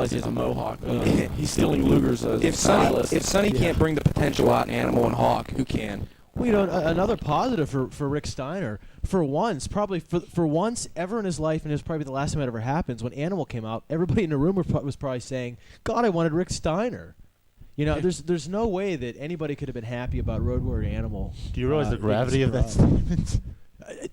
realize he has a mohawk. He's stealing Luger's stylist. If Sonny can't bring the potential out in Animal and Hawk, who can? Well, another positive for Rick Steiner, for once, probably for once ever in his life, and it's probably the last time it ever happens, when Animal came out, everybody in the room was probably saying, God, I wanted Rick Steiner. There's no way that anybody could have been happy about Road Warrior Animal. Do you realize the gravity of that statement?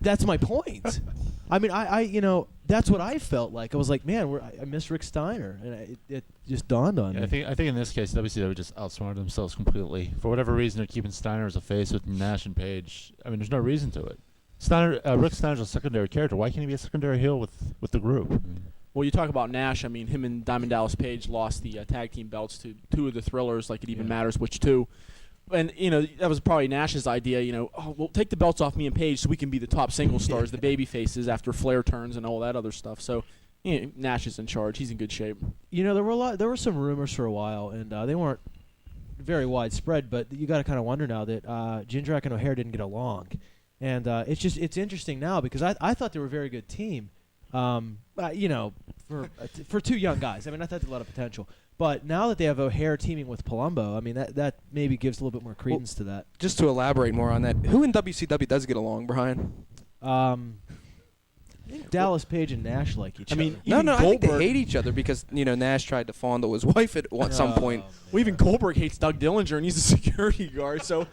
That's my point. I mean, I that's what I felt like. I was like, man, I miss Rick Steiner, and it just dawned on me. I think in this case, WCW just outsmarted themselves completely. For whatever reason, they're keeping Steiner as a face with Nash and Page. I mean, there's no reason to it. Rick Steiner's a secondary character. Why can't he be a secondary heel with the group? Well, you talk about Nash. I mean, him and Diamond Dallas Page lost the tag team belts to two of the Thrillers. Like, it even matters which two. And, that was probably Nash's idea, we'll take the belts off me and Page so we can be the top single stars, the baby faces after Flair turns and all that other stuff. So, Nash is in charge. He's in good shape. There were some rumors for a while, and they weren't very widespread, but you got to kind of wonder now that Jindrak and O'Haire didn't get along. And it's interesting now because I thought they were a very good team, for two young guys. I mean, I thought they had a lot of potential. But now that they have O'Haire teaming with Palumbo, I mean, that maybe gives a little bit more credence to that. Just to elaborate more on that, who in WCW does get along, Brian? I think Dallas Page and Nash like each other. I think they hate each other because, Nash tried to fondle his wife at some point. Well, even Goldberg hates Doug Dillinger, and he's a security guard, so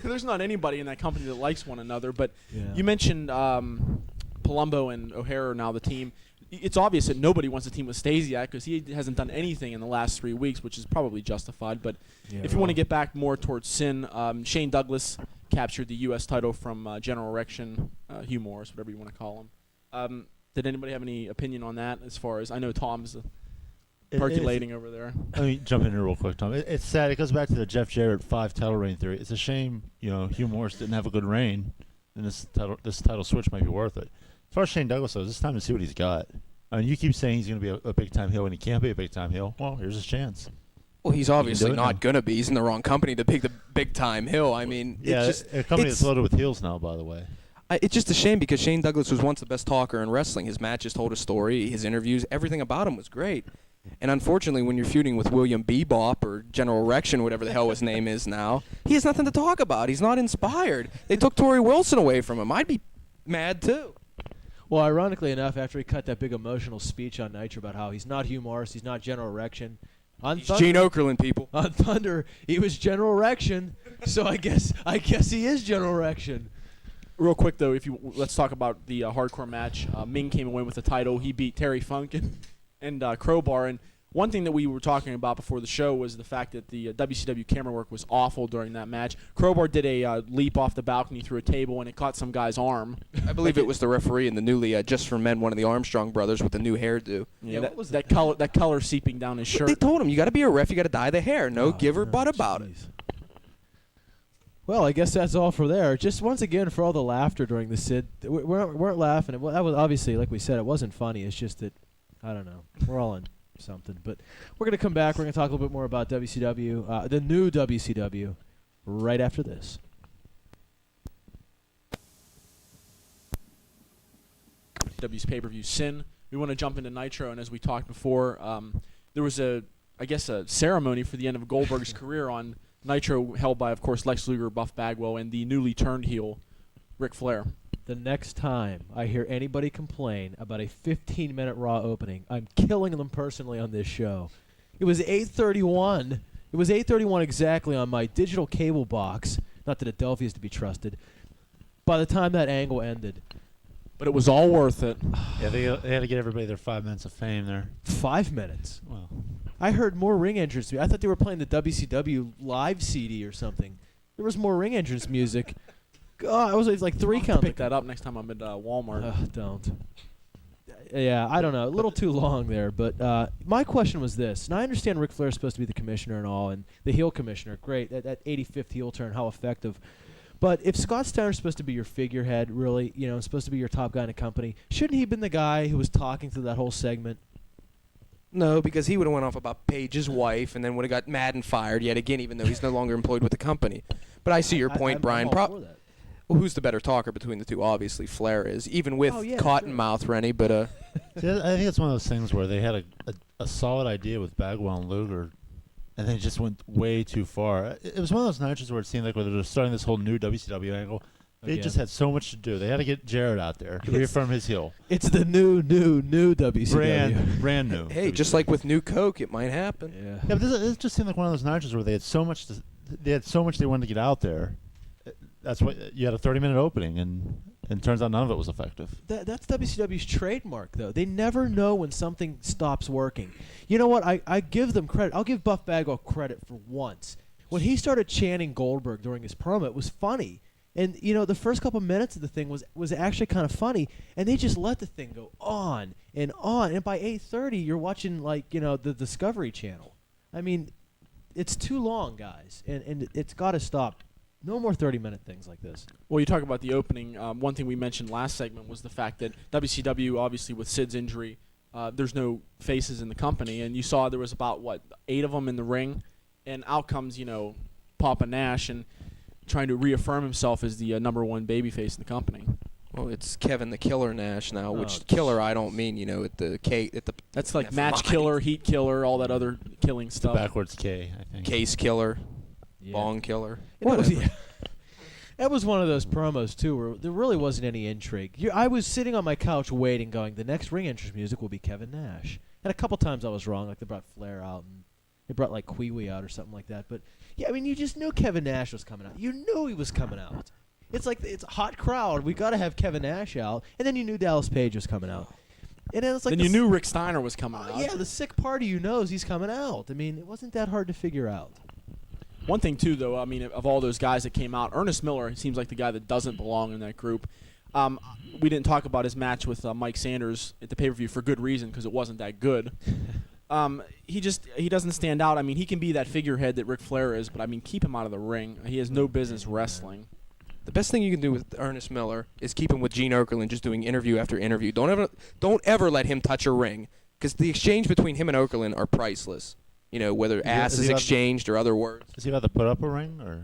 there's not anybody in that company that likes one another. But you mentioned Palumbo and O'Haire are now the team. It's obvious that nobody wants a team with Stasiak because he hasn't done anything in the last 3 weeks, which is probably justified. But if you want to get back more towards Sin, Shane Douglas captured the U.S. title from General Erection, Hugh Morris, whatever you want to call him. Did anybody have any opinion on that? As far as I know, Tom's percolating over there. Let me jump in here real quick, Tom. It's sad. It goes back to the Jeff Jarrett 5 title reign theory. It's a shame, Hugh Morris didn't have a good reign, and this title switch might be worth it. As far as Shane Douglas goes, it's time to see what he's got. I mean, you keep saying he's going to be a big-time heel, and he can't be a big-time heel. Well, here's his chance. Well, he's obviously not going to be. He's in the wrong company to pick the big-time heel. I mean, a company that's loaded with heels now, by the way. It's just a shame because Shane Douglas was once the best talker in wrestling. His matches told a story. His interviews, everything about him was great. And unfortunately, when you're feuding with William Bebop or General Erection, whatever the hell his name is now, he has nothing to talk about. He's not inspired. They took Torrie Wilson away from him. I'd be mad, too. Well, ironically enough, after he cut that big emotional speech on Nitro about how he's not Hugh Morris, he's not General Erection. He's Gene Okerlund, people. On Thunder, he was General Erection, so I guess he is General Erection. Real quick though, let's talk about the hardcore match. Ming came away with the title. He beat Terry Funk and Crowbar. And one thing that we were talking about before the show was the fact that the WCW camera work was awful during that match. Crowbar did a leap off the balcony through a table, and it caught some guy's arm. I believe it was the referee in the newly Just for Men, one of the Armstrong brothers with the new hairdo. Yeah, what was that color seeping down his shirt. They told him, you got to be a ref, you got to dye the hair. No give or but about it. Well, I guess that's all for there. Just once again, for all the laughter during the Sid, we weren't laughing. That was obviously, like we said, it wasn't funny. It's just that, I don't know, we're all in something. But we're going to come back. We're going to talk a little bit more about WCW, the new WCW, right after this. WCW's pay-per-view Sin. We want to jump into Nitro, and as we talked before, there was a ceremony for the end of Goldberg's career on Nitro, held by, of course, Lex Luger, Buff Bagwell, and the newly turned heel, Ric Flair. The next time I hear anybody complain about a 15-minute Raw opening, I'm killing them personally on this show. It was 8:31. It was 8:31 exactly on my digital cable box. Not that Adelphia is to be trusted. By the time that angle ended. But it was all worth it. Yeah, they had to get everybody their 5 minutes of fame there. 5 minutes? Well, I heard more ring entrance. I thought they were playing the WCW live CD or something. There was more ring entrance music. God, it was like 3 count. Pick that up next time I'm at Walmart. Don't. Yeah, I don't know. A little too long there. But my question was this. Now, I understand Ric Flair is supposed to be the commissioner and all, and the heel commissioner. Great. That 85th heel turn, how effective. But if Scott Steiner's supposed to be your figurehead, really, supposed to be your top guy in the company, shouldn't he have been the guy who was talking through that whole segment? No, because he would have went off about Paige's wife and then would have got mad and fired yet again, even though he's no longer employed with the company. But I see your point, Brian. I'm all for that. Well, who's the better talker between the two? Obviously, Flair is, even with Oh, yeah, Cottonmouth, Rennie. But See, I think it's one of those things where they had a solid idea with Bagwell and Luger, and then it just went way too far. It was one of those matches where it seemed like where they were starting this whole new WCW angle. They Again. just had so much to do. They had to get Jarrett out there to reaffirm his heel. It's the new WCW. Brand new. hey, just like with New Coke, it might happen. Yeah. Yeah, but this just seemed like one of those matches where they had so much. They had so much they wanted to get out there. That's what you had a 30-minute opening, and turns out none of it was effective. That's WCW's trademark, though. They never know when something stops working. You know what? I give them credit. I'll give Buff Bagwell credit for once. When he started chanting Goldberg during his promo, it was funny. And, you know, the first couple minutes of the thing was actually kind of funny, and they just let the thing go on. And by 8:30, you're watching, like, you know, the Discovery Channel. I mean, it's too long, guys, and it's got to stop. No more 30-minute things like this. Well, you talk about the opening. One thing we mentioned last segment was the fact that WCW, obviously with Sid's injury, there's no faces in the company, and you saw there was about 8 of them in the ring, and out comes Papa Nash and trying to reaffirm himself as the number 1 babyface in the company. Well, it's Kevin the Killer Nash now, which Oh, killer I don't mean, at the That's like Never match mind. killer, heat killer, all that other killing stuff. Backwards K, I think. case killer, Yeah. bong killer. And that was- Whatever. That was one of those promos, too, where there really wasn't any intrigue. I was sitting on my couch waiting, going, the next ring entrance music will be Kevin Nash. And a couple times I was wrong, like they brought Flair out, and they brought, like, Kwee out or something like that. But, yeah, I mean, you just knew Kevin Nash was coming out. You knew he was coming out. It's like, it's a hot crowd. We got to have Kevin Nash out. And then you knew Dallas Page was coming out. And then it's like Then you knew Rick Steiner was coming out. Yeah, the sick party knows he's coming out. I mean, it wasn't that hard to figure out. One thing, too, though, I mean, of all those guys that came out, Ernest Miller seems like the guy that doesn't belong in that group. We didn't talk about his match with Mike Sanders at the pay-per-view for good reason, because it wasn't that good. He doesn't stand out. I mean, he can be that figurehead that Ric Flair is, but, I mean, keep him out of the ring. He has no business wrestling. The best thing you can do with Ernest Miller is keep him with Gene Okerlund, just doing interview after interview. Don't ever let him touch a ring, because the exchange between him and Okerlund are priceless. Whether ass is exchanged or other words. Does he about to put up a ring, or?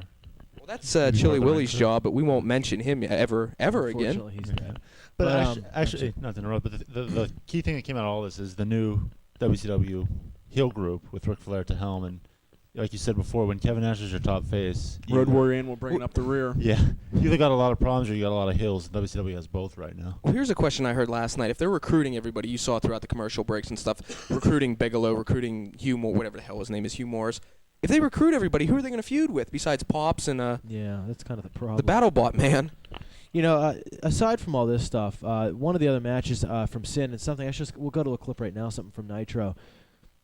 Well, that's Chili Willie's job, but we won't mention him ever again. Unfortunately, he's dead. But actually, not to interrupt, but the key thing that came out of all this is the new WCW heel group with Ric Flair to helm, and like you said before, when Kevin Nash is your top face, Road Warrior will bring it up the rear. Yeah, you either got a lot of problems or you got a lot of heels. WCW has both right now. Well, here's a question I heard last night. If they're recruiting everybody, you saw throughout the commercial breaks and stuff, recruiting Bigelow, recruiting Hugh Moore, whatever the hell his name is, Hugh Morris. If they recruit everybody, who are they going to feud with besides Pops and Yeah, that's kind of the problem. the BattleBot man? Aside from all this stuff, one of the other matches from Sin and something, we'll go to a clip right now, something from Nitro.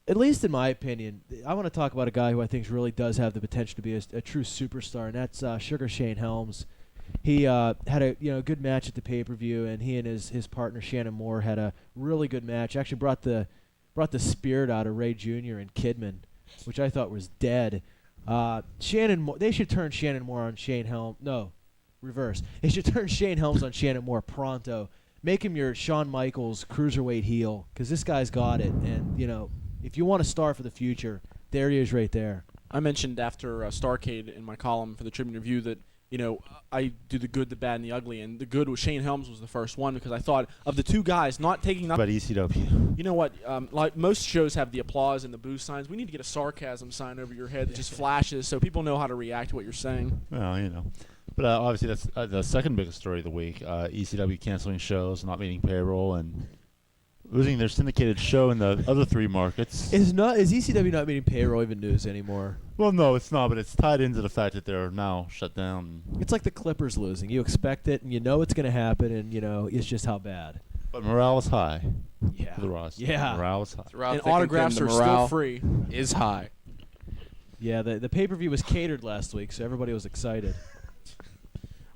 At least in my opinion, I want to talk about a guy who I think really does have the potential to be a true superstar, and that's Sugar Shane Helms. He had a good match at the pay-per-view, and he and his partner Shannon Moore had a really good match. Actually brought the spirit out of Ray Jr. and Kidman, which I thought was dead. Shannon Moore, they should turn Shannon Moore on Shane Helms. No, reverse. They should turn Shane Helms on Shannon Moore pronto. Make him your Shawn Michaels cruiserweight heel, because this guy's got it, and if you want a star for the future, there he is right there. I mentioned after Starrcade in my column for the Tribune Review that I do the good, the bad, and the ugly, and the good was Shane Helms was the first one, because I thought of the two guys not taking But ECW. You know what? Like most shows have the applause and the boo signs. We need to get a sarcasm sign over your head that just flashes so people know how to react to what you're saying. Well, But obviously that's the second biggest story of the week. ECW canceling shows, not meeting payroll, and losing their syndicated show in the other 3 markets. Is ECW not meeting payroll even news anymore? Well, no, it's not, but it's tied into the fact that they're now shut down. It's like the Clippers losing. You expect it, and you know it's going to happen, and it's just how bad. But morale is high Yeah. for the roster. Yeah. Morale is high. Throughout And thick and autographs thin, are the still morale free. is high. Yeah, the pay-per-view was catered last week, so everybody was excited.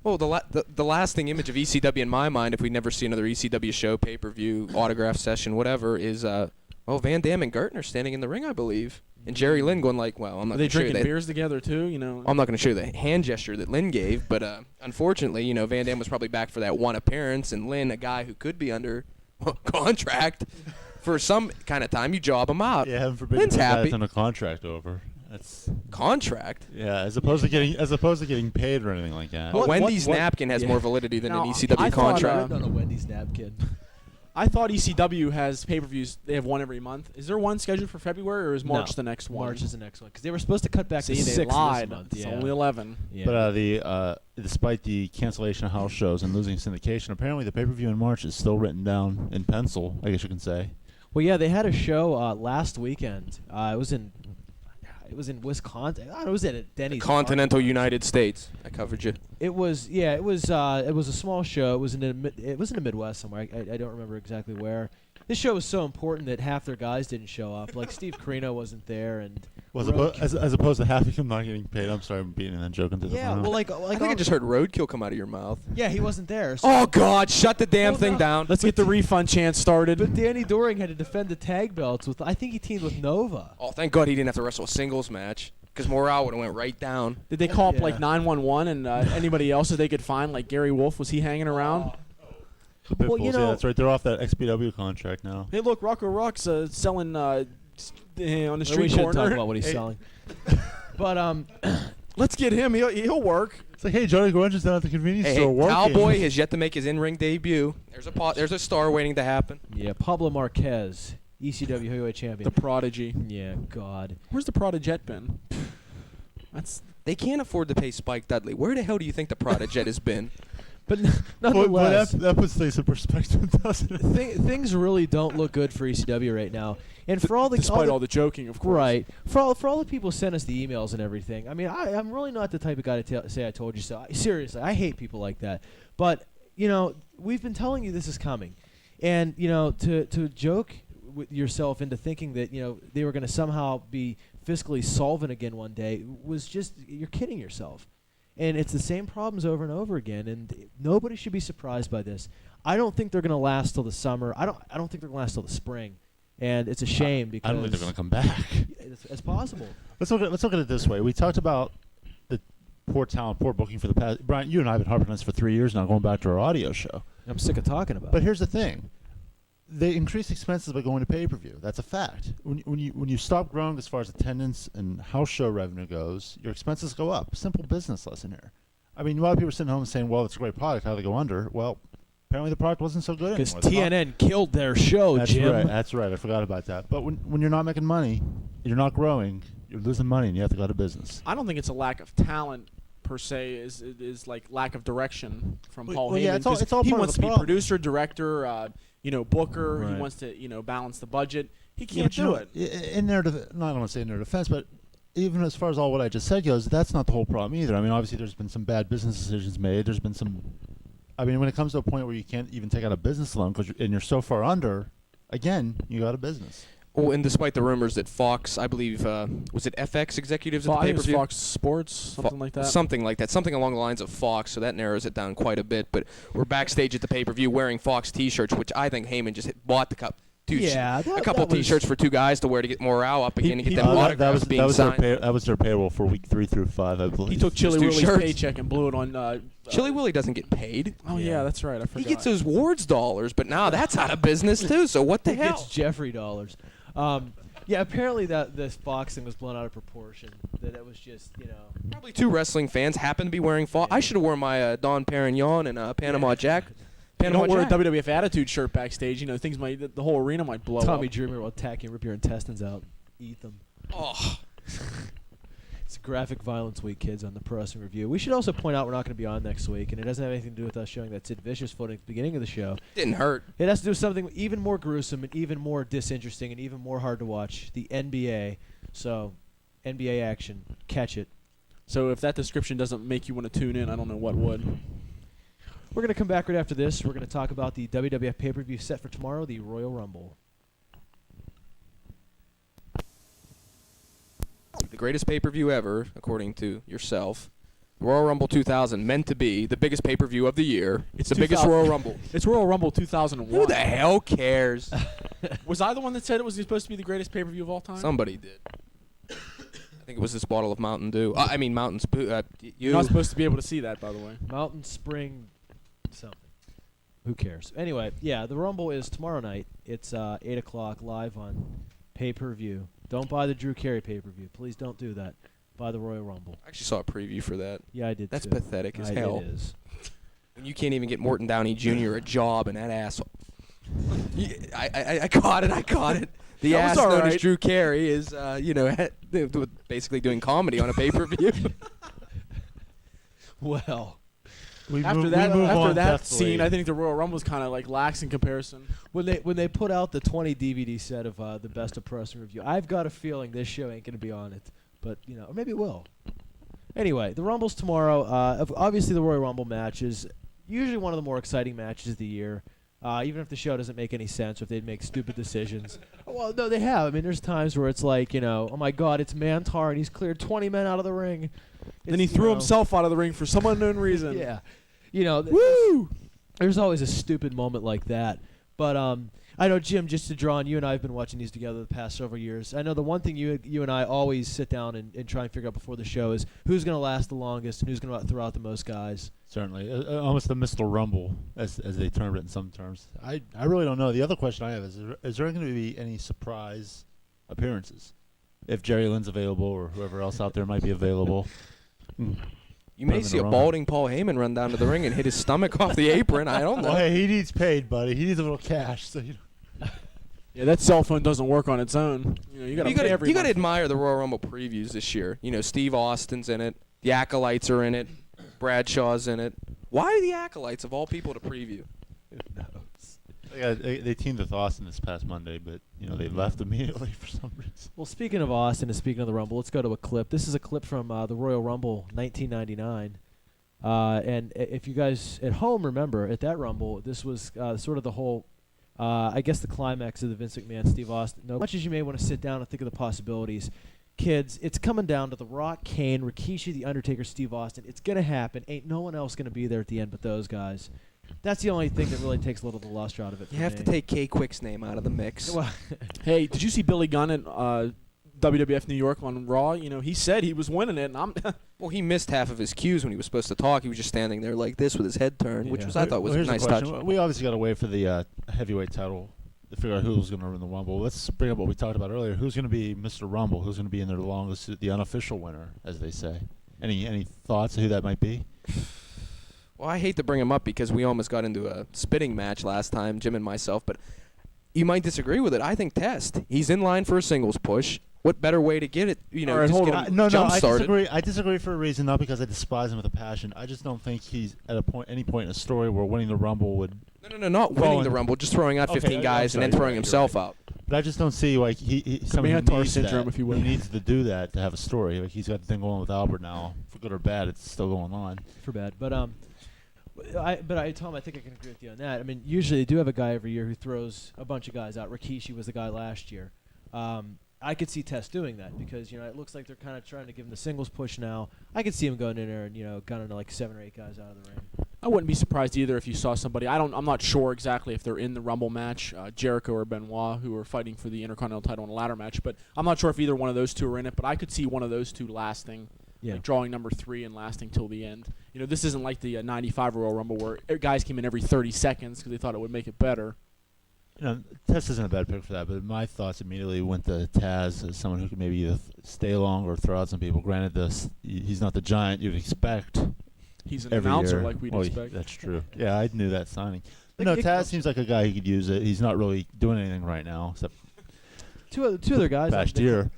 Well, the lasting image of ECW in my mind, if we never see another ECW show, pay-per-view, autograph session, whatever, is Van Dam and Gertner standing in the ring, I believe, and Jerry Lynn going like, well, I'm not Are they going to show you drinking that. beers together too? I'm not going to show you the hand gesture that Lynn gave, but unfortunately, Van Dam was probably back for that one appearance, and Lynn, a guy who could be under contract for some kind of time, you job him out. Yeah, heaven forbid Lynn's you put happy. that in a contract over. That's Contract? yeah. As opposed to getting paid or anything like that. A What- Wendy's what- napkin has yeah. more validity than Now, an ECW I thought, contract. Written on a Wendy's napkin. I thought ECW has pay-per-views. They have one every month. Is there one scheduled for February, or is March No, the next one? March is the next one because they were supposed to cut back See, to they 6 lied. this month. It's Yeah. only 11. Yeah. But despite the cancellation of house shows and losing syndication, apparently the pay-per-view in March is still written down in pencil, I guess you can say. Well, yeah, they had a show last weekend. It was in Wisconsin. It was at Denny's. Continental United States. I covered you. It was it was a small show. It was in the Midwest somewhere. I don't remember exactly where. This show was so important that half their guys didn't show up. Like Steve Carino wasn't there, and As opposed to half of them not getting paid. I'm sorry, I'm beating that joke into the yeah, ground. well, like I think I just heard roadkill come out of your mouth. yeah, he wasn't there. So Oh, God, shut the damn Well, thing no. down. Let's get the refund chance started. but Danny Doring had to defend the tag belts with. I think he teamed with Nova. Oh, thank God he didn't have to wrestle a singles match because morale would have went right down. Did they call up Yeah. like 911 and anybody else that they could find? Like Gary Wolf, was he hanging around? The Pitbulls, well, you yeah, know- that's right. They're off that XPW contract now. Hey, look, Rocco Rock's selling on the We street should corner. talk about what he's Hey, selling. But Let's get him. He'll work. It's like, hey, Johnny Grunge is down at the convenience Hey, store working. Cowboy has yet to make his in-ring debut. There's a star waiting to happen. yeah, Pablo Marquez, ECW heavyweight champion. The Prodigy. Yeah, God. Where's the Prodijet been? That's They can't afford to pay Spike Dudley. Where the hell do you think the Prodijet has been? But Boy, nonetheless, that puts things in perspective, doesn't it? things really don't look good for ECW right now. And for all the despite all the joking, of course. right, for all the people who send us the emails and everything. I mean, I'm really not the type of guy to say I told you so. Seriously, I hate people like that. But we've been telling you this is coming, and to joke with yourself into thinking that they were going to somehow be fiscally solvent again one day was just you're kidding yourself. And it's the same problems over and over again, and nobody should be surprised by this. I don't think they're going to last till the summer. I don't think they're going to last till the spring, and it's a shame because I don't think they're going to come back. it's possible. Let's look at it this way. We talked about the poor talent, poor booking for the past. Brian, you and I have been harping on this for 3 years now, going back to our audio show. I'm sick of talking about But it. here's the thing: they increase expenses by going to pay-per-view. That's a fact. When you stop growing as far as attendance and house show revenue goes, your expenses go up. Simple business lesson here. I mean, a lot of people are sitting home and saying, "Well, it's a great product. How do they go under?" Well, apparently the product wasn't so good Because anymore. TNN killed their show, That's Jim. right. That's right. I forgot about that. But when you're not making money, you're not growing, you're losing money, and you have to go out of business. I don't think it's a lack of talent per se. Is like lack of direction from Well, Paul well, Heyman. yeah, it's all- 'cause it's all he part of wants the to be problem. producer, director, booker. Right. He wants to balance the budget. He Yeah, can't but you do know, it. In their, no, I don't want to say in their defense, but even as far as all what I just said goes, that's not the whole problem either. I mean, obviously, there's been some bad business decisions made. There's been some. I mean, when it comes to a point where you can't even take out a business loan because you're so far under, again, you go out of business. Oh, and despite the rumors that Fox, I believe, was it FX executives at Well, the I think it was pay-per-view? Fox Sports, something like that. Something like that. Something along the lines of Fox, so that narrows it down quite a bit. But we're backstage at the pay-per-view wearing Fox T-shirts, which I think Heyman just bought the cup. Yeah, A couple that was- T-shirts for two guys to wear to get morale up again and get he- them that autographs being signed. that was their payroll for week 3 through 5, I believe. He took Chili two Willie's shirts. paycheck and blew it on. Chili Willie doesn't get paid. Oh yeah, that's right. I forgot. He gets those Wards dollars, but now that's out of business too. So what the He hell? gets Jeffrey dollars. Yeah, apparently that this boxing was blown out of proportion. That it was just Probably two wrestling fans happen to be wearing Fox. I should have worn my Don Perignon and Panama Jack. You Panama don't wear a Jack. WWF Attitude shirt backstage. Things might. The whole arena might blow Tommy up. Dreamer will attack you, rip your intestines out, eat them. Oh, It's Graphic Violence Week, kids, on the Pro Wrestling Review. We should also point out we're not going to be on next week, and it doesn't have anything to do with us showing that Sid Vicious footage at the beginning of the show. didn't hurt. It has to do with something even more gruesome and even more disinteresting and even more hard to watch, the NBA. So, NBA action. Catch it. So if that description doesn't make you want to tune in, I don't know what would. We're going to come back right after this. We're going to talk about the WWF pay-per-view set for tomorrow, the Royal Rumble. The greatest pay-per-view ever, according to yourself. Royal Rumble 2000, meant to be the biggest pay-per-view of the year. It's the biggest 2000. Royal Rumble. It's Royal Rumble 2001. Who the hell cares? Was I the one that said it was supposed to be the greatest pay-per-view of all time? Somebody did. I think it was this bottle of Mountain Dew. I mean Mountain Spoo. You. You're not supposed to be able to see that, by the way. Mountain Spring something. Who cares? Anyway, yeah, the Rumble is tomorrow night. It's 8 o'clock live on pay-per-view. Don't buy the Drew Carey pay-per-view. Please don't do that. Buy the Royal Rumble. I actually saw a preview for that. Yeah, I did. That's too. pathetic as hell. It is. When you can't even get Morton Downey Jr. a job, and that asshole. I caught it. I caught it. The That was ass known alright. as Drew Carey is, basically doing comedy on a pay-per-view. Well, After that scene, I think the Royal Rumble was kind of like lax in comparison. when they put out the 20 DVD set of the Best of Pro Wrestling Review, I've got a feeling this show ain't gonna be on it, but or maybe it will. Anyway, the Rumble's tomorrow. Obviously, the Royal Rumble match is usually one of the more exciting matches of the year. Even if the show doesn't make any sense, or if they'd make stupid decisions. Well, no, they have. I mean, there's times where it's like, oh my God, it's Mantar, and he's cleared 20 men out of the ring. Then he It's, threw himself out of the ring for some unknown reason. Yeah. Woo! There's always a stupid moment like that. But I know, Jim, just to draw on, you and I have been watching these together the past several years. I know the one thing you and I always sit down and try and figure out before the show is who's going to last the longest and who's going to throw out the most guys. Certainly, almost the Mr. Rumble, as they termed it in some terms. I really don't know. The other question I have is there going to be any surprise appearances? If Jerry Lynn's available or whoever else out there might be available. You may Put him in see the a run. balding Paul Heyman run down to the ring and hit his stomach off the apron. I don't know. Well, hey, he needs paid, buddy. He needs a little cash. So Yeah, that cell phone doesn't work on its own. You got to pay every you got to month. admire the Royal Rumble previews this year. Steve Austin's in it. The Acolytes are in it. Bradshaw's in it. Why are the Acolytes, of all people, to preview? they teamed with Austin this past Monday, but they left immediately for some reason. Well, speaking of Austin and speaking of the Rumble, let's go to a clip. This is a clip from the Royal Rumble 1999. And if you guys at home remember, at that Rumble, this was sort of the whole, I guess, the climax of the Vince McMahon, Steve Austin. As much as you may want to sit down and think of the possibilities, kids, it's coming down to The Rock, Kane, Rikishi, The Undertaker, Steve Austin. It's going to happen. Ain't no one else going to be there at the end but those guys. That's the only thing that really takes a little of the luster out of it. You have to take K Quick's name out of the mix. Well, Hey, did you see Billy Gunn at WWF New York on Raw? He said he was winning it, and I'm. Well, he missed half of his cues when he was supposed to talk. He was just standing there like this with his head turned, which Yeah. I thought was a Here's the nice question. touch. We obviously got to wait for the heavyweight title to figure out who's going to win the Rumble. Let's bring up what we talked about earlier. Who's going to be Mr. Rumble? Who's going to be in there the longest, the unofficial winner, as they say? Any thoughts of who that might be? Well, I hate to bring him up because we almost got into a spitting match last time, Jim and myself, but you might disagree with it. I think Test. He's in line for a singles push. What better way to get it? All right, just hold get on. him No, I jump-started. disagree. I disagree for a reason, not because I despise him with a passion. I just don't think he's at any point in a story where winning the Rumble would. No, not winning the Rumble, just throwing out Okay, 15 I'm guys and sorry, then you're throwing right, himself you're out. But I just don't see he someone who Mantar needs syndrome, that. if you will. He needs to do that to have a story. Like he's got the thing going with Albert now, for good or bad. It's still going on. for bad. But Tom, I think I can agree with you on that. I mean, usually they do have a guy every year who throws a bunch of guys out. Rikishi was the guy last year. I could see Test doing that because it looks like they're kind of trying to give him the singles push now. I could see him going in there and gunning like 7 or 8 guys out of the ring. I wouldn't be surprised either if you saw somebody. I'm not sure exactly if they're in the Rumble match, Jericho or Benoit, who are fighting for the Intercontinental title in a ladder match. But I'm not sure if either one of those two are in it. But I could see one of those two lasting, like drawing number 3 and lasting till the end. This isn't like the '95 Royal Rumble where guys came in every 30 seconds because they thought it would make it better. Test isn't a bad pick for that, but my thoughts immediately went to Taz as someone who could maybe either stay long or throw out some people. Granted, he's not the giant you'd expect. He's an Every announcer year. like we'd Well, expect. That's true. Yeah, I knew that signing. Like, No, it Taz comes- seems like a guy who could use it. He's not really doing anything right now except Two other guys. past year.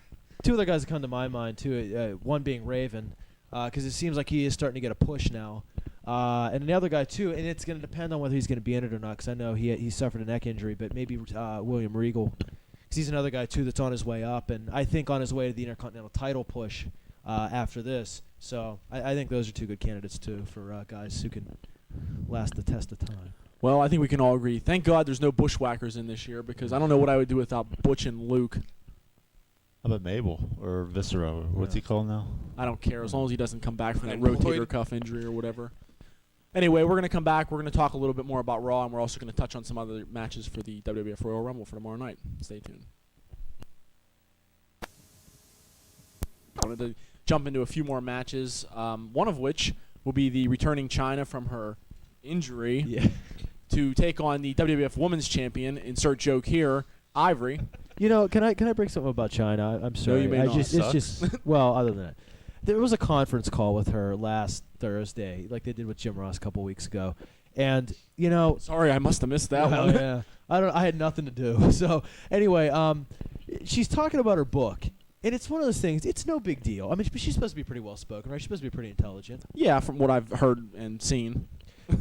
Two other guys that come to my mind too. One being Raven, because it seems like he is starting to get a push now. And the other guy too, and it's going to depend on whether he's going to be in it or not. Because I know he suffered a neck injury, but maybe William Regal, because he's another guy too that's on his way up, and I think on his way to the Intercontinental title push after this. So I think those are two good candidates too for guys who can last the test of time. Well, I think we can all agree. Thank God there's no Bushwhackers in this year because I don't know what I would do without Butch and Luke. How about Mabel or Viscera? Or what's he called now? I don't care as long as he doesn't come back from that Unemployed. rotator cuff injury or whatever. Anyway, we're going to come back. We're going to talk a little bit more about Raw, and we're also going to touch on some other matches for the WWF Royal Rumble for tomorrow night. Stay tuned. I wanted to jump into a few more matches, one of which will be the returning Chyna from her injury Yeah. to take on the WWF Women's Champion, insert joke here, Ivory. Can I bring something about China? I'm sorry. you may not. It's just well, other than that, there was a conference call with her last Thursday, like they did with Jim Ross a couple weeks ago, and Sorry, I must have missed that well, one. yeah, I had nothing to do. So anyway, she's talking about her book. And it's one of those things. It's no big deal. I mean, she's supposed to be pretty well spoken, right? She's supposed to be pretty intelligent. Yeah, from what I've heard and seen.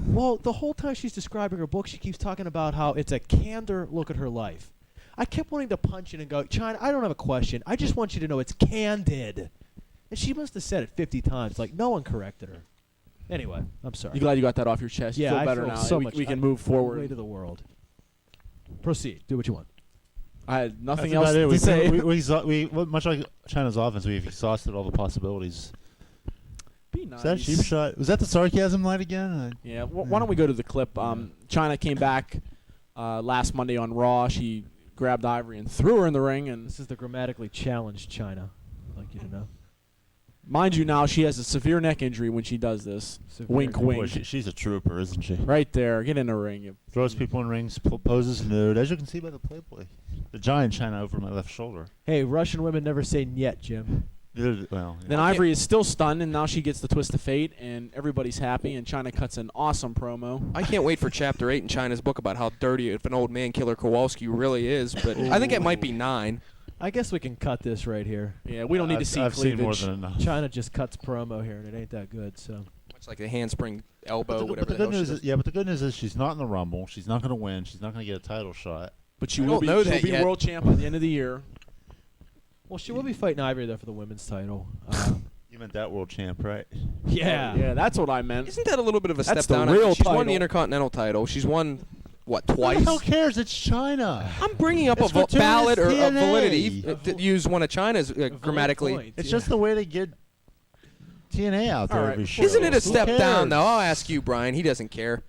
Well, the whole time she's describing her book, she keeps talking about how it's a candor look at her life. I kept wanting to punch it and go, China, I don't have a question. I just want you to know it's candid. And she must have said it 50 times. Like, no one corrected her. Anyway, I'm sorry. You glad you got that off your chest? Yeah, you feel I better feel now. so we, much. we can move forward. Way to the world. Proceed. Do what you want. I had nothing That's else about it. to say. We much like China's offense, we've exhausted all the possibilities. Be nice. Is that a cheap shot? Was that the sarcasm light again? Yeah. Why don't we go to the clip? China came back last Monday on Raw. She grabbed Ivory and threw her in the ring. And This is the grammatically challenged China. I'd like you to know. mind you, now she has a severe neck injury when she does this. Severe Wink, neck- wink. Boy, she's a trooper, isn't she? Right there. Get in the ring. You- Throws people in rings, poses nude, as you can see by the Playboy. The giant China over my left shoulder. Hey, Russian women never say "niet," Jim. Well, Then Ivory is still stunned, and now she gets the twist of fate, and everybody's happy. And China cuts an awesome promo. I can't wait for Chapter 8 in China's book about how dirty of an old man Killer Kowalski really is, but I think it might be 9. I guess we can cut this right here. Yeah, we don't need to see I've cleavage. seen more than enough. China just cuts promo here, and it ain't that good. So Much like the handspring elbow, But whatever the the good hell she news does. is, yeah, but the good news is she's not in the Rumble. She's not going to win. She's not going to get a title shot. But she I will don't be, know she'll that be yet. world champ by the end of the year. well, she will be fighting Ivory though for the women's title. You meant that world champ, right? Yeah. Yeah, that's what I meant. Isn't that a little bit of a That's step the down? real She's won the title. Intercontinental title. She's won, what, Who twice? the hell cares? It's China. I'm bringing up It's a gratuitous ballad or a DNA. validity to use one of China's grammatically. Point, It's yeah. just the way to get TNA out there All right. every show. Isn't it a Who step down, cares? though? I'll ask you, Brian. He doesn't care.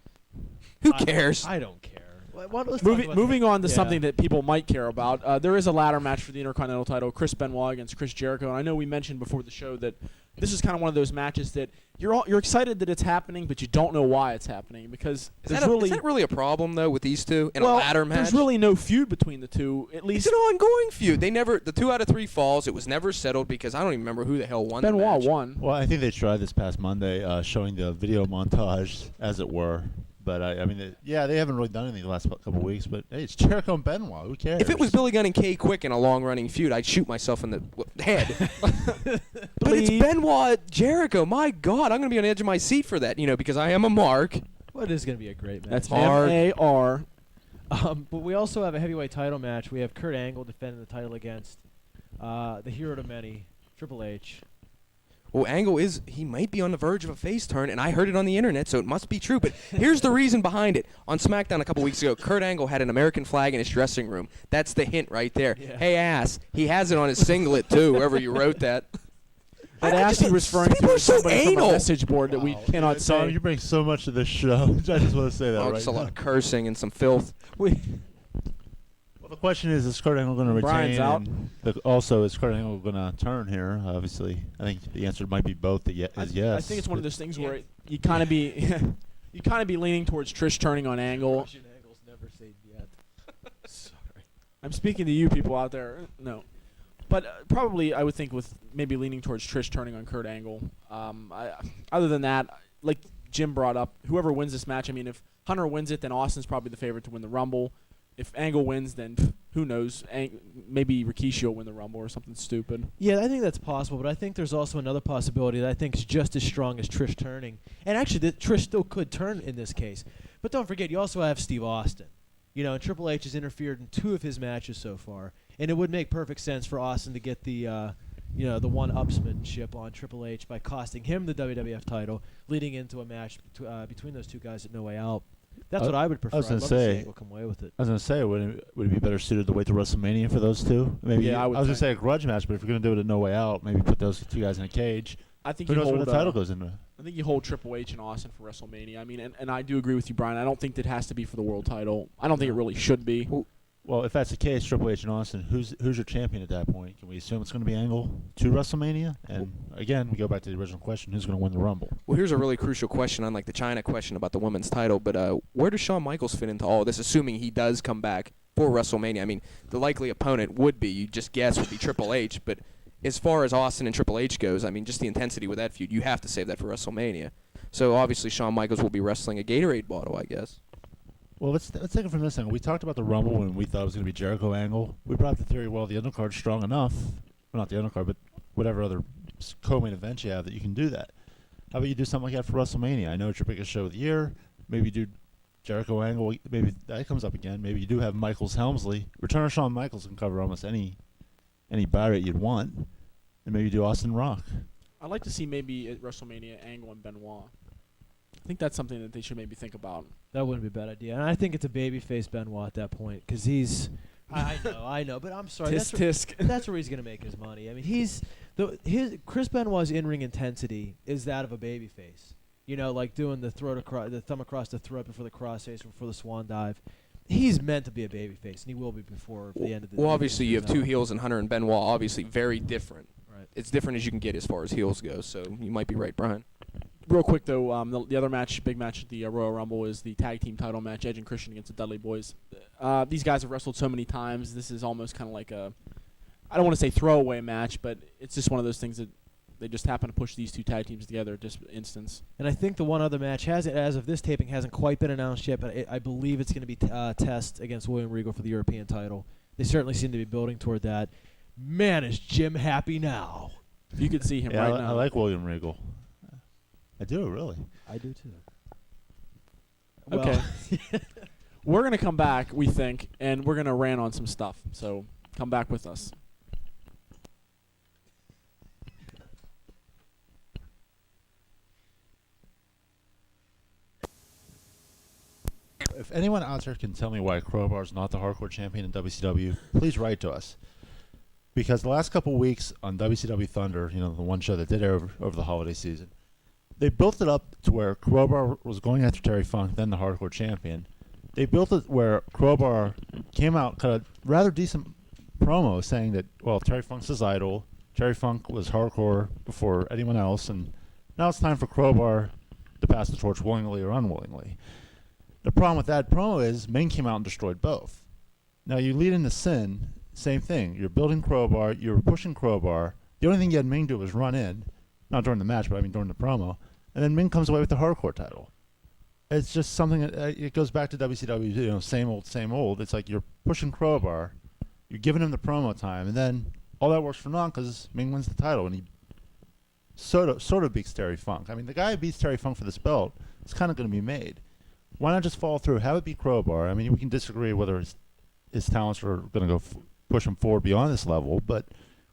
Who cares? I don't care. Let's talk Moving, about moving on to yeah. something that people might care about. There is a ladder match for the Intercontinental title, Chris Benoit against Chris Jericho. And I know we mentioned before the show that this is kind of one of those matches that you're excited that it's happening, but you don't know why it's happening because Is there's that really a problem, though, with these two in a ladder match? There's really no feud between the two. At It's least an ongoing feud. The 2 out of 3 falls, it was never settled because I don't even remember who the hell won the Benoit match. won. Well, I think they tried this past Monday, showing the video montage, as it were. But I mean, they haven't really done anything the last couple of weeks. But hey, it's Jericho and Benoit. Who cares? If it was Billy Gunn and Kay Quick in a long-running feud, I'd shoot myself in the head. But it's Bleep. Benoit Jericho. My God, I'm going to be on the edge of my seat for that, because I am a mark. Well, it is going to be a great match. That's hard. MAR. But we also have a heavyweight title match. We have Kurt Angle defending the title against the hero to many, Triple H. Well, Angle he might be on the verge of a face turn, and I heard it on the internet, so it must be true. But here's the reason behind it. On SmackDown a couple weeks ago, Kurt Angle had an American flag in his dressing room. That's the hint right there. Yeah. Hey, ass. He has it on his singlet, too, whoever you wrote that. That I ass just- he was referring people to are is so somebody from a anal. message board that we cannot Tom, say. you bring so much to this show. I just want to say that Oh, right just a lot now. of cursing and some filth. Well, the question is Kurt Angle going to retain? Brian's out. And also, is Kurt Angle going to turn here? Obviously, I think the answer might be both. Yes. I think it's one of those things where you kind of be leaning towards Trish turning on Angle. Russian Angles never say yet. Sorry. I'm speaking to you people out there. No. But probably I would think with maybe leaning towards Trish turning on Kurt Angle. Other than that, like Jim brought up, whoever wins this match, I mean, if Hunter wins it, then Austin's probably the favorite to win the Rumble. If Angle wins, then who knows? Maybe Rikishi will win the Rumble or something stupid. Yeah, I think that's possible, but I think there's also another possibility that I think is just as strong as Trish turning. And actually, Trish still could turn in this case. But don't forget, you also have Steve Austin. And Triple H has interfered in 2 of his matches so far. And it would make perfect sense for Austin to get the one-upsmanship on Triple H by costing him the WWF title, leading into a match between those 2 guys at No Way Out. That's what I would prefer. I was I'd gonna love to see say- Angle come away with it. I was going to say, would it be better suited to wait to WrestleMania for those two? Maybe. Yeah, I would was going think. to say a grudge match, but if you're going to do it at No Way Out, maybe put those 2 guys in a cage. I think Who you knows where hold the title goes into? I think you hold Triple H and Austin for WrestleMania. I mean, and I do agree with you, Brian. I don't think that has to be for the world title. I don't think it really should be. Well, if that's the case, Triple H and Austin, who's your champion at that point? Can we assume it's going to be Angle to WrestleMania? And again, we go back to the original question: who's going to win the Rumble? Well, here's a really crucial question, unlike the China question about the women's title. But where does Shawn Michaels fit into all of this, assuming he does come back for WrestleMania. I mean, the likely opponent would be, you just guess, would be Triple H. But as far as Austin and Triple H goes, I mean, just the intensity with that feud, you have to save that for WrestleMania. So obviously Shawn Michaels will be wrestling a Gatorade bottle, I guess. Well, let's take it from this angle. We talked about the Rumble when we thought it was going to be Jericho Angle. We brought up the theory, well, the undercard's strong enough. Well, not the undercard, but whatever other co-main event you have that you can do that. How about you do something like that for WrestleMania? I know it's your biggest show of the year. Maybe you do Jericho Angle. Maybe that comes up again. Maybe you do have Michaels Helmsley. Return of Shawn Michaels can cover almost any buy rate you'd want. And maybe you do Austin Rock. I'd like to see maybe at WrestleMania Angle and Benoit. I think that's something that they should maybe think about. That wouldn't be a bad idea. And I think it's a babyface Benoit at that point because he's. I know, but I'm sorry. Tisk. That's where he's going to make his money. I mean, Chris Benoit's in-ring intensity is that of a babyface. You know, like doing the thumb across the throat before the crossface, before the swan dive. He's meant to be a babyface, and he will be before the end of the. Well, obviously you have two heels in Hunter and Benoit. Obviously, very different. Right. It's different as you can get as far as heels go. So you might be right, Brian. Real quick though, the other match, big match at the Royal Rumble, is the tag team title match, Edge and Christian against the Dudley Boys. These guys have wrestled so many times. This is almost kind of like a, I don't want to say throwaway match, but it's just one of those things that they just happen to push these two tag teams together at this instance. And I think the one other match hasn't, as of this taping, hasn't quite been announced yet, but I believe it's going to be Test against William Regal for the European title. They certainly seem to be building toward that. Man, is Jim happy now. If you could see him right now. I like William Regal. I do, really. I do, too. Okay. We're going to come back, we think, and we're going to rant on some stuff. So come back with us. If anyone out there can tell me why Crowbar is not the hardcore champion in WCW, please write to us. Because the last couple weeks on WCW Thunder, you know, the one show that did air over the holiday season, they built it up to where Crowbar was going after Terry Funk, then the hardcore champion. They built it where Crowbar came out, cut a rather decent promo saying that, well, Terry Funk's his idol. Terry Funk was hardcore before anyone else, and now it's time for Crowbar to pass the torch willingly or unwillingly. The problem with that promo is Ming came out and destroyed both. Now you lead into Sin, same thing. You're building Crowbar, you're pushing Crowbar. The only thing you had Ming do was run in, not during the match, but I mean during the promo, and then Ming comes away with the hardcore title. It's just something that it goes back to WCW, you know, same old, same old. It's like you're pushing Crowbar, you're giving him the promo time, and then all that works for naught because Ming wins the title and he sort of beats Terry Funk. I mean, the guy who beats Terry Funk for this belt is kind of going to be made. Why not just follow through? Have it be Crowbar. I mean, we can disagree whether his talents are going to go push him forward beyond this level, but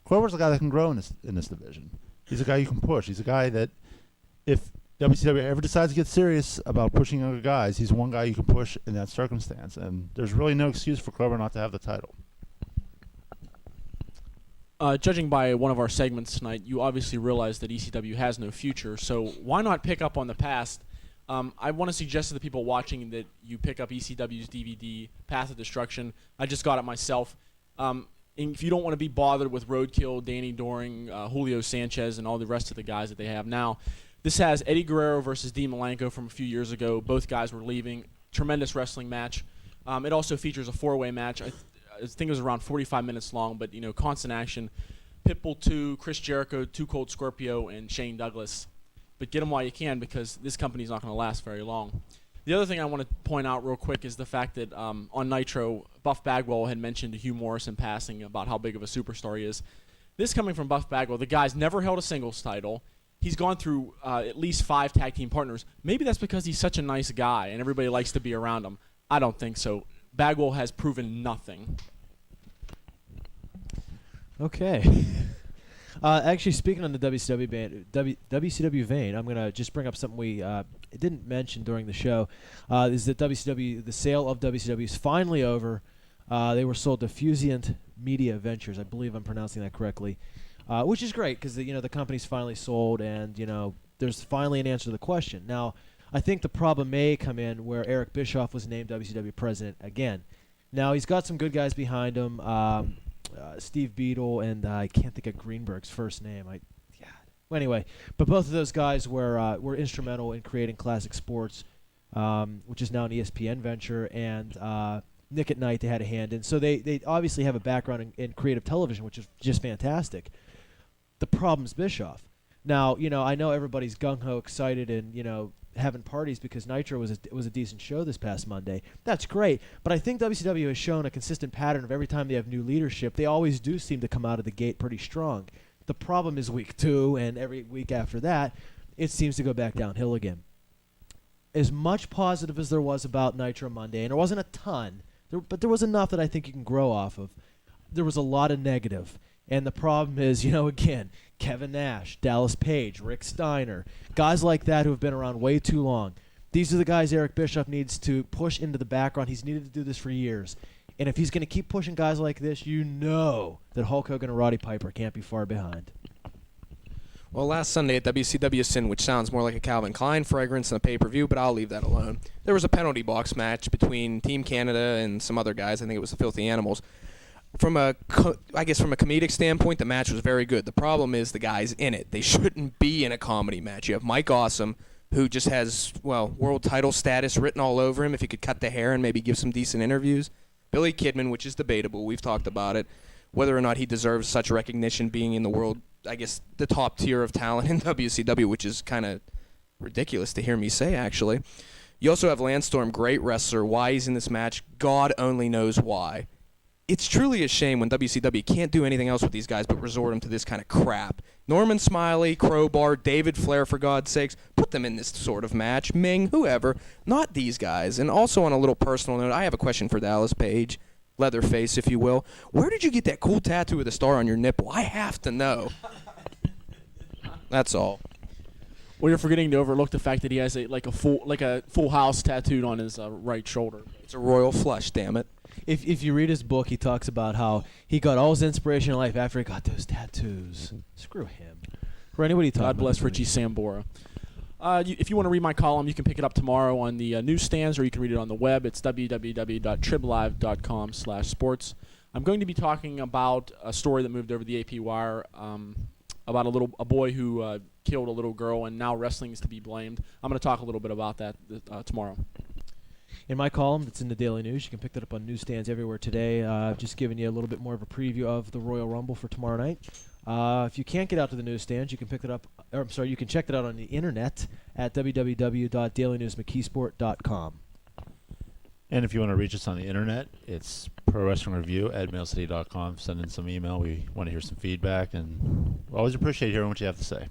Crowbar's a guy that can grow in this division. He's a guy you can push. He's a guy that if WCW ever decides to get serious about pushing other guys, he's one guy you can push in that circumstance, and there's really no excuse for Crowbar not to have the title. Judging by one of our segments tonight, you obviously realize that ECW has no future, so why not pick up on the past? I want to suggest to the people watching that you pick up ECW's DVD, Path of Destruction. I just got it myself. If you don't want to be bothered with Roadkill, Danny Doring, Julio Sanchez, and all the rest of the guys that they have now, this has Eddie Guerrero versus Dean Malenko from a few years ago. Both guys were leaving. Tremendous wrestling match. It also features a four-way match. I think it was around 45 minutes long, but, you know, constant action. Pitbull 2, Chris Jericho, Too Cold Scorpio, and Shane Douglas. But get them while you can because this company's not going to last very long. The other thing I want to point out real quick is the fact that on Nitro, Buff Bagwell had mentioned to Hugh Morris in passing about how big of a superstar he is. This coming from Buff Bagwell, the guy's never held a singles title. He's gone through at least 5 tag team partners. Maybe that's because he's such a nice guy and everybody likes to be around him. I don't think so. Bagwell has proven nothing. Okay. Actually, speaking on the WCW vein, I'm going to just bring up something we didn't mention during the show. Is that the sale of WCW is finally over. They were sold to Fusient Media Ventures. I believe I'm pronouncing that correctly, which is great because the company's finally sold and there's finally an answer to the question. Now, I think the problem may come in where Eric Bischoff was named WCW president again. Now, he's got some good guys behind him. Steve Beadle and I can't think of Greenberg's first name. Well, anyway, but both of those guys were instrumental in creating Classic Sports, which is now an ESPN venture, and Nick at Night they had a hand in. So they obviously have a background in creative television, which is just fantastic. The problem's Bischoff. Now, I know everybody's gung-ho excited and, having parties because Nitro was a decent show this past Monday. That's great, but I think WCW has shown a consistent pattern of every time they have new leadership, they always do seem to come out of the gate pretty strong. The problem is week 2, and every week after that, it seems to go back downhill again. As much positive as there was about Nitro Monday, and there wasn't a ton, but there was enough that I think you can grow off of, there was a lot of negative. And the problem is, again, Kevin Nash, Dallas Page, Rick Steiner, guys like that who have been around way too long. These are the guys Eric Bischoff needs to push into the background. He's needed to do this for years. And if he's going to keep pushing guys like this, that Hulk Hogan and Roddy Piper can't be far behind. Well, last Sunday at WCW Sin, which sounds more like a Calvin Klein fragrance than a pay-per-view, but I'll leave that alone. There was a penalty box match between Team Canada and some other guys. I think it was the Filthy Animals. From a comedic standpoint, the match was very good. The problem is the guys in it. They shouldn't be in a comedy match. You have Mike Awesome, who just has, world title status written all over him if he could cut the hair and maybe give some decent interviews. Billy Kidman, which is debatable. We've talked about it. Whether or not he deserves such recognition being in the world, I guess, the top tier of talent in WCW, which is kind of ridiculous to hear me say, actually. You also have Lance Storm, great wrestler. Why he's in this match, God only knows why. It's truly a shame when WCW can't do anything else with these guys but resort them to this kind of crap. Norman Smiley, Crowbar, David Flair, for God's sakes, put them in this sort of match. Ming, whoever, not these guys. And also on a little personal note, I have a question for Dallas Page, Leatherface, if you will. Where did you get that cool tattoo of the star on your nipple? I have to know. That's all. Well, you're forgetting to overlook the fact that he has a full house tattooed on his right shoulder. It's a royal flush, damn it. If you read his book, he talks about how he got all his inspiration in life after he got those tattoos. Screw him. Rennie, what are you talking about? God bless Richie Sambora. If you want to read my column, you can pick it up tomorrow on the newsstands, or you can read it on the web. It's www.triblive.com/sports. I'm going to be talking about a story that moved over the AP Wire about a boy who killed a little girl, and now wrestling is to be blamed. I'm going to talk a little bit about that tomorrow. In my column, it's in the Daily News. You can pick that up on newsstands everywhere today. I've just given you a little bit more of a preview of the Royal Rumble for tomorrow night. If you can't get out to the newsstands, you can pick it up. You can check it out on the internet at www.dailynewsmckeesport.com. And if you want to reach us on the internet, it's ProWrestlingReview@mailcity.com. Send in some email. We want to hear some feedback, and we always appreciate hearing what you have to say.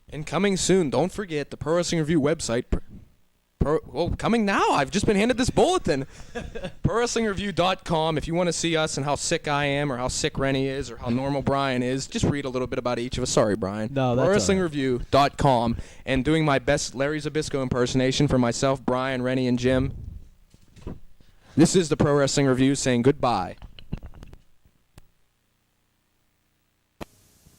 And coming soon, don't forget the Pro Wrestling Review website. Coming now. I've just been handed this bulletin. ProWrestlingReview.com. If you want to see us and how sick I am, or how sick Rennie is, or how normal Brian is, just read a little bit about each of us. Sorry, Brian. No, that's ProWrestlingReview.com. And doing my best Larry Zbyszko impersonation for myself, Brian, Rennie, and Jim. This is the Pro Wrestling Review saying goodbye.